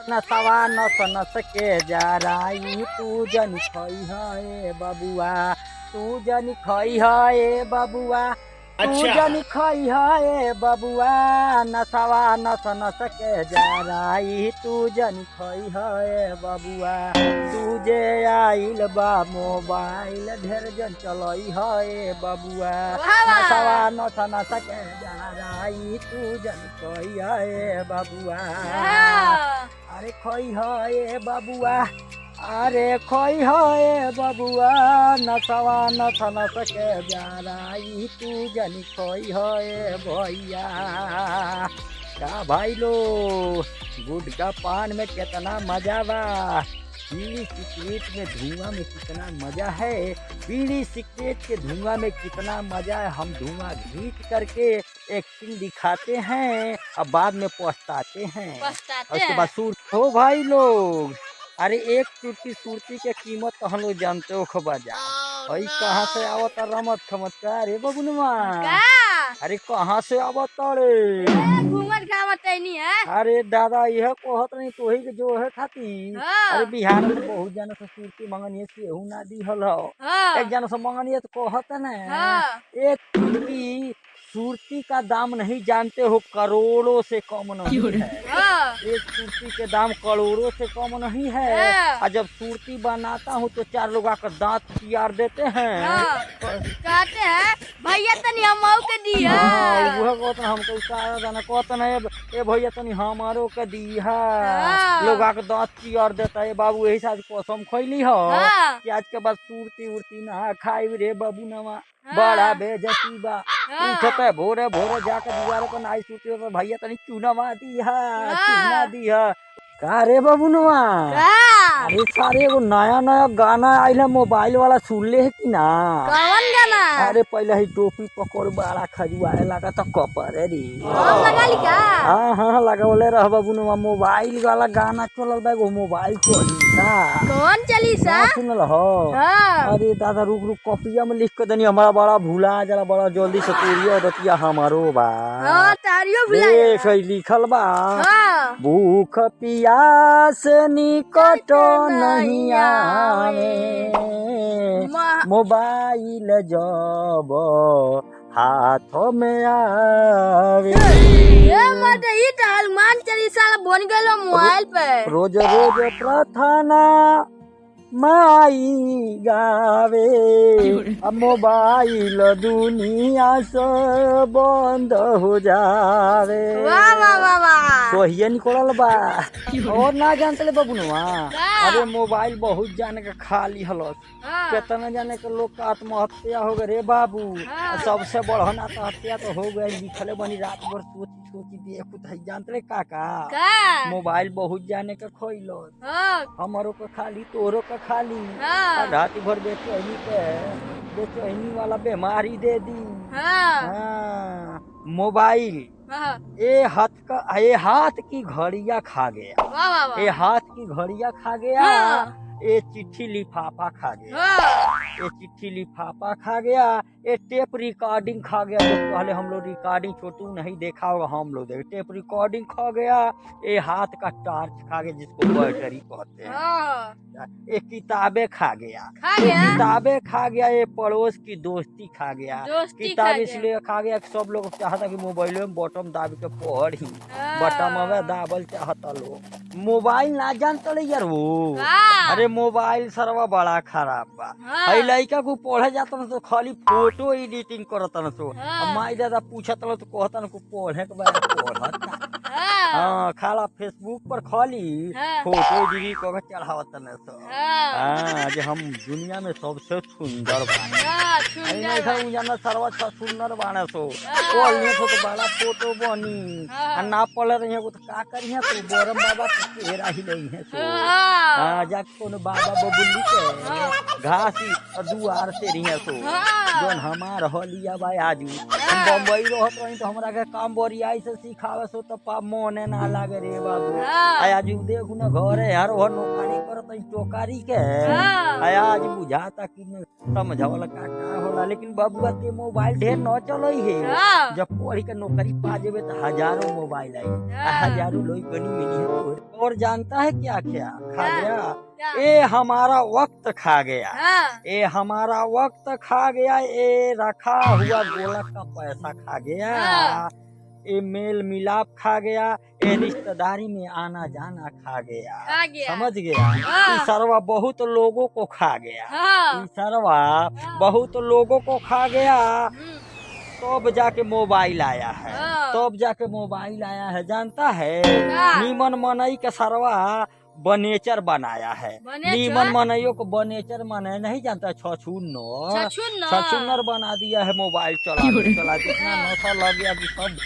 नसवा नस नस के जराई तू जन खई है बबुआ, तू जन खई है बबुआ, तू अच्छा। जन खई है बबुआ, नसवा नस नस के जराई तू जन खई है बबुआ, तू जे आइल बा मोबाइल ढेर जन चलई है बबुआ, नसवा नस नस के जराई तू जन खई है बबुआ। अरे खई है बबुआ, अरे खई है बबुआ, नसवा नस नस के जराई तू जन खई है भैया। का भाई लो, गुटखा पान में कितना मजा बा, बीड़ी सिगरेट में धुआं में कितना मजा है, बीड़ी सिगरेट के धुआं में कितना मजा है। हम धुआं घींच करके एक्टिंग दिखाते हैं और बाद में पछताते हैं। और उसके बाद सूर हो भाई लोग, अरे एक चुटकी सुरती के कीमत तो हम लोग जानते हो खबाजा। भाई कहाँ से आवत रमत खमत का रे बबुनवा, अरे कहाँ से आवत रे घूमत घामत नहीं है। अरे दादा यह कहत नहीं तो ही जो है खाती। अरे बिहार से बहुत जन से सुरती मंगनी सेहू ना दी हल एक जन से मंगनी तो कहत न एक चुटकी सुरती का दाम नहीं जानते हो, करोड़ों से कम नहीं है। एक सुरती के दाम करोड़ों से कम नहीं है। और जब सुरती बनाता हूँ तो 4 लोग आकर दांत तियार देते हैं। कहते हैं भैया तनी हम के दिया। वह कहते हमको सारा दाना कहते न ए भैया तनी हमारो के दिया। लोग आकर दांत तियार देता है बाबू, यही साथ कसम खैली हो कि आज के बाद सुरती उरती ना खाई रे बाबू नवा, बड़ा बेजती बा। उठते भोरे भोरे जाकर दुआरे पर नाई सुती तो भैया तनी चूना दिया, चूना दिया। का रे बबुनवा, अरे सारे एगो नया नया गाना आइल है मोबाइल वाला, सुन ले है कि ना? कौन गाना? अरे पहले ही टोपी पकड़ बड़ा खजुआए लगा तो कपरे रे। लगा ली का? हाँ लगौले रह बबुनवा, मोबाइल वाला गाना चलल बा, एगो मोबाइल चली सा। कौन चली सा? सुनल हो? अरे दादा रुक रुक कॉपिया में लिख के दनी, हमारा बड़ा भूला जरा, बड़ा जल्दी से तोरिया रतिया हमारो बा। तारियो भुला देख लिखल बा, भूख पियास निकट नहीं आवे, मोबाइल जब हाथ में आवे। मत ई त हनुमान चालीसा बन गेलो मोबाइल पे। रोज रोज प्रार्थना माई गावे, अब मोबाइल दुनिया से बंद हो जावे। वाह वाह वाह वाह, तो ये निकलल बा और ना जानते ले बबुनवा। अरे मोबाइल बहुत जाने का खाली हलस, कितना जाने के लोग का आत्महत्या हो गए रे बाबू। सबसे बड़हन आत्महत्या तो हो गए, लिखले बनी रात भर सोची सोची देखू तो जानते काका, मोबाइल बहुत जाने का खोइलो, हमारो का खाली तोरो का खाली। रात भर बेचैनी वाला बीमारी दे दी। मोबाइल ये हाथ की घड़िया खा गया, ये हाथ की घड़िया खा गया, ये चिट्ठी लिफाफा खा गया, ये चिट्ठी लिफाफा खा गया, ये टेप रिकॉर्डिंग खा गया। जो पहले हम लोग रिकॉर्डिंग छोटू नहीं देखा होगा, हम लोग देखे टेप रिकॉर्डिंग खा गया, ये हाथ का टॉर्च खा गया जिसको बैटरी कहते हैं, ये किताबें खा गया, ये किताबें खा गया, ये पड़ोस की दोस्ती खा गया। किताब इसलिए खा गया सब लोग चाहता कि मोबाइल में बटन दाब के पढ़ी, बटन में दाबल चाहता लोग। मोबाइल ना जानता यार वो, अरे मोबाइल सरवा बड़ा खराब बा। लड़का को पढ़े जाता न तो खाली फोटो एडिटिंग करता न तो, माई दादा पूछत न तो कहता न को पढ़े के बारे पढ़ता। हाँ खाला फेसबुक पर खाली फोटो एडिटिंग कर चढ़ावत न तो। जे हम दुनिया में सबसे सुंदर बाने, सरवा सुंदर बाने सो पढ़ने तो बड़ा फोटो बनी, ना पढ़ रही है तो का करी है तो बोरम बाबा घेरा ही नहीं है सो। जाके कोनो बाबा बबुल्ली के घासी दुआर से रही है सो, जोन हमार हलिया भाई आजू हम बम्बई रहत रही तो हमरा के काम बोरियाई से सिखावे सो तो पा मोने ना लागे रे बाबू। आजू देखू ना घरे हर नौकरी करत तो टोकारी के हाँ। आज बुझाता कि समझवल का होला। लेकिन बबुआ ते मोबाइल ढेर न चलो है। हाँ। जब पढ़ के नौकरी पा जेबे तो हजारों मोबाइल आई, हाँ। हजारों लोग बनी मिली है। और जानता है क्या क्या खा हाँ। गया? क्या? ए हमारा वक्त खा गया, हाँ। ए हमारा वक्त खा गया, ए रखा हुआ गोलक का पैसा खा गया, हाँ। ए मेल मिलाप खा गया, ए रिश्तेदारी में आना जाना खा गया। खा गया। समझ गया? हाँ। ई सरवा बहुत लोगों को खा गया। हाँ। ई सरवा हाँ। बहुत लोगों को खा गया। हम्म। तब जाके मोबाइल आया है, हाँ। तब जाके मोबाइल आया है। जानता है क्या? नीमन मनई के सरवा बनेचर बनाया है। बनेचर? नीमन मनइयों को बनेचर मने नहीं जानता, छछून्नर छछून्नर बना दिया है मोबाइल चला चला। इतना नशा लग गया कि सब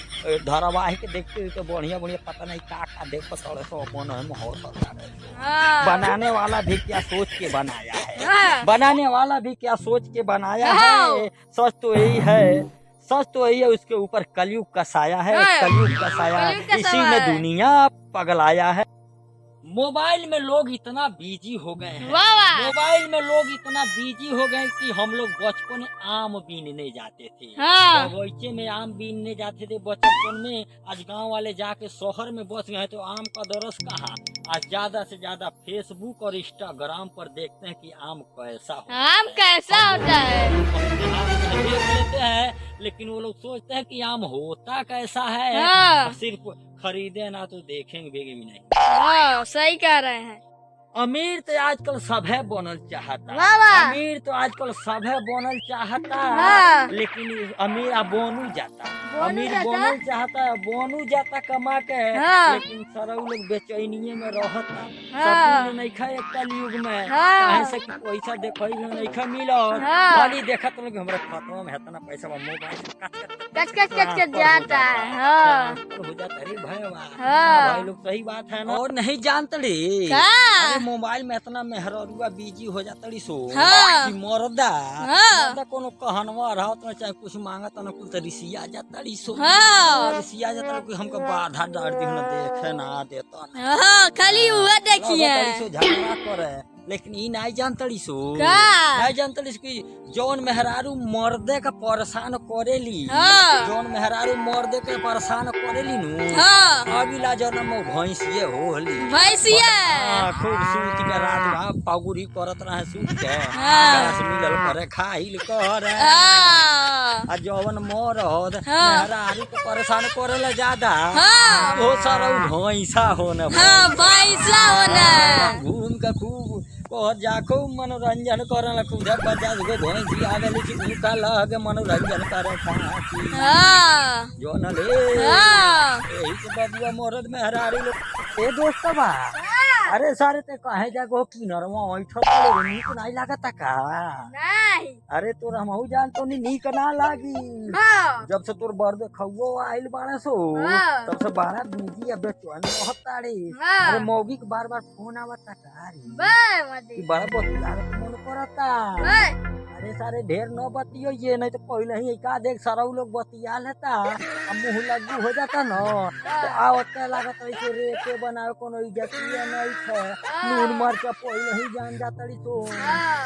धारावाहिक देखते तो बढ़िया बढ़िया पता नहीं का देखो थोड़े सो मन में हो सकता है। हाँ। बनाने वाला भी क्या सोच के बनाया है, हाँ। बनाने वाला भी क्या सोच के बनाया हाँ। है। सच तो यही है, सच तो यही है। उसके ऊपर कलयुग का साया है, हाँ। कलयुग का साया कलयुग का इसी साया में है। दुनिया पगलाया है। मोबाइल में लोग इतना बिजी हो गए हैं, वाह वाह। मोबाइल में लोग इतना बिजी हो गए कि हम लोग बचपन में आम बीनने जाते थे। हाँ। बगीचे में आम बीनने जाते थे बचपन में। आज गांव वाले जाके शहर में बस गए तो आम का दरस कहाँ। आज ज्यादा से ज्यादा फेसबुक और इंस्टाग्राम पर देखते हैं कि आम कैसा हो, आम कैसा होता है। देख लेते हैं। लेकिन वो लोग सोचते हैं कि आम होता कैसा है। हाँ। सिर्फ खरीदे ना तो देखेंगे भी नहीं। हाँ, सही कह रहे हैं। अमीर तो आजकल सभे बनल चाहता, वाह वाह। अमीर तो आजकल सभे बनल चाहता। हाँ। लेकिन अमीर आ बोनू जाता, बोनू अमीर जाता? बनल चाहता, बोनू जाता कमा के। हाँ। लेकिन सरऊ लोग बेचैनिये में रहता। हाँ। सकून नहीं खा एक कलयुग में। हाँ। काहे से कि पैसा देखई नहीं खा मिलत। हाँ। खाली देखत लोग हमरा खाता में इतना पैसा बा, मोबाइल से कच कच कच कच जाता है। हाँ। हो जाता रे भैया। हाँ। भाई लोग सही बात है ना। और नहीं जानते रे, क्या? अरे मोबाइल में इतना मेहरुआ बिजी हो जाता सो हाँ। कि मर्दा हाँ। मर्दा कोनो कहनवा रहत ना चाहे कुछ मांगत ना कुछ रिसिया जाता सो। हाँ। रिसिया जाता कि हमको बाधा डाल दी ना देखे ना देता ना। हाँ, खाली हुआ देखिए। सो झगड़ा करे। लेकिन ई नहीं जानतड़ी सो, का? नहीं जानतड़ी कि जौन मेहरारू मर्दे का परेशान करेली, हाँ। जौन मेहरारू मर्दे के परेशान करेली नु, हाँ। अगला जन्म में भैंसिए होली। भैंसिया। हाँ, खूब सूत के रात में पगुरी करत रहे सूत के। हाँ। घास मिलल करे खाइल करे। हाँ। आ जौन मरद हाँ। मेहरारू के परेशान करेला ज्यादा, हाँ। वो सारा भैंसा होने। हाँ, भैंसा होना। घूम के खूब कहत जाखो मनोरंजन करे खुद 50 गो भैंसी आवेली कि उनका लग मनोरंजन करे खाती। हाँ। जो न ले हाँ। यही तो बबुआ मरद में हरारी लोग। ए दोस्त बा, अरे सारे ते कहे जागो किनरवा ओइठो तो नीक नहीं लागता का? नहीं। अरे तोर हमहू जान तो नीक ना लागी। हाँ। जब से तोर बर्दे खवो आइल बाड़े सो, हाँ। तब से बड़ा बिजी अब बेचैन रहत ताड़ी। हाँ। अरे मौगी के बार बार फोन आवता का रे? बे मती। कि बड़ा बतियावे के मन करता। बे। अरे सारे ढेर न बतियो ये नहीं तो पहले ही का देख सरऊ लोग बतिया लेता। अब मुंह लगू हो जाता न तो आवते लागत है कि रेटे बनावे कोनो इज्जतिया नहीं है। नून मरचा पहले ही जान जाता री तो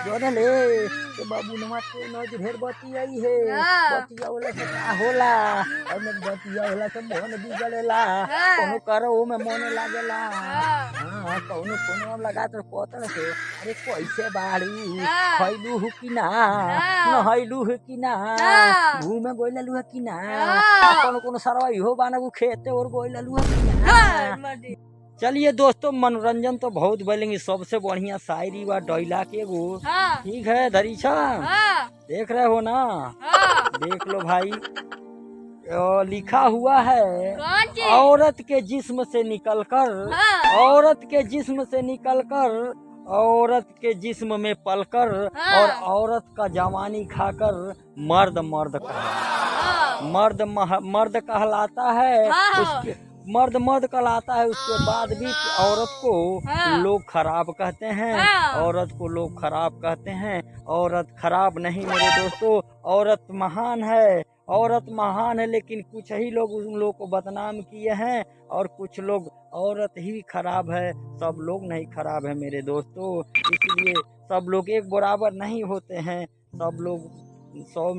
जो न ले के बाबू नमाज के न ढेर बतियाई है। बतिया होला से का होला, और न बतिया होला से मन बिगड़ेला। कोनो करो में मन लागेला। हां कोनो कोनो लगा तो पता से अरे कैसे बाड़ू खइलू हु कि ना, नहैलू है कि ना, घूमे गोइलू है कि ना, कोनो कोनो सरवा इहो बानबू खेते और गोइलू है कि ना। चलिए दोस्तों, मनोरंजन तो बहुत बोलेंगे। सबसे बढ़िया शायरी व डायलॉग एगो ठीक है धरीछा, देख रहे हो ना? देख लो भाई, लिखा हुआ है औरत के जिस्म से निकलकर, औरत के जिस्म से निकलकर, औरत के जिस्म में पलकर, और औरत का जवानी खाकर मर्द मर्द कहलाता, मर्द कहलाता है। उसके मर्द मर्द कहलाता है। उसके बाद भी औरत को लोग खराब कहते हैं, औरत को लोग खराब कहते हैं। औरत खराब नहीं मेरे दोस्तों, औरत महान है, औरत महान है, लेकिन कुछ ही लोग उन लोग को बदनाम किए हैं और कुछ लोग औरत ही खराब है, सब लोग नहीं खराब है मेरे दोस्तों। इसलिए सब लोग एक बराबर नहीं होते हैं, सब लोग 100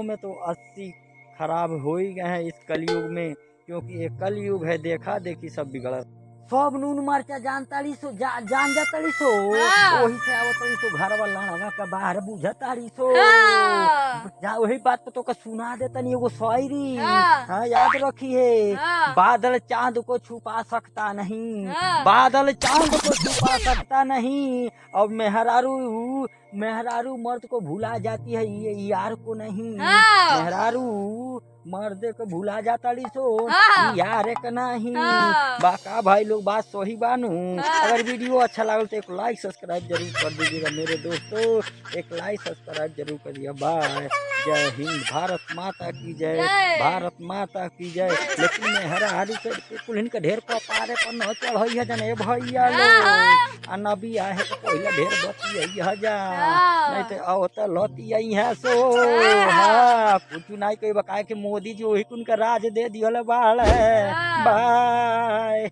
में तो 80 खराब हो ही गए हैं इस कलयुग में, क्योंकि ये कलयुग है, देखा देखी सब बिगड़ सब नून मरचा जानताड़ी सो जान जाताड़ी सो वही से आवताड़ी सो घर वाला लगा के बाहर बुझताड़ी सो जा वही बात पे तो का सुना देतनी एगो शायरी। हाँ याद रखिए, बादल चांद को छुपा सकता नहीं, बादल चांद को छुपा सकता नहीं, और मेहरारू मर्द को भुला जाती है, ये यार को नहीं। मेहरारू मर्द को भुला जाता सो यार के नहीं। बाका भाई लोग बात सही बानू। अगर वीडियो अच्छा लगा तो एक लाइक सब्सक्राइब जरूर कर दीजिएगा मेरे दोस्तों, एक लाइक सब्सक्राइब जरूर करिए। बाय, जय हिंद, भारत माता की जय, भारत माता की जय। लेकिन मेहरारू से कुल इनका ढेर पारे पर न चढ़ जने भैया लो नबी आहे तो पहले ढेर बती जा नहीं तो आवत लती है सो। हाँ कुछ नहीं कोई बकाए के मोदी जी वही कुन का राज दे दियल बाड़। बाय।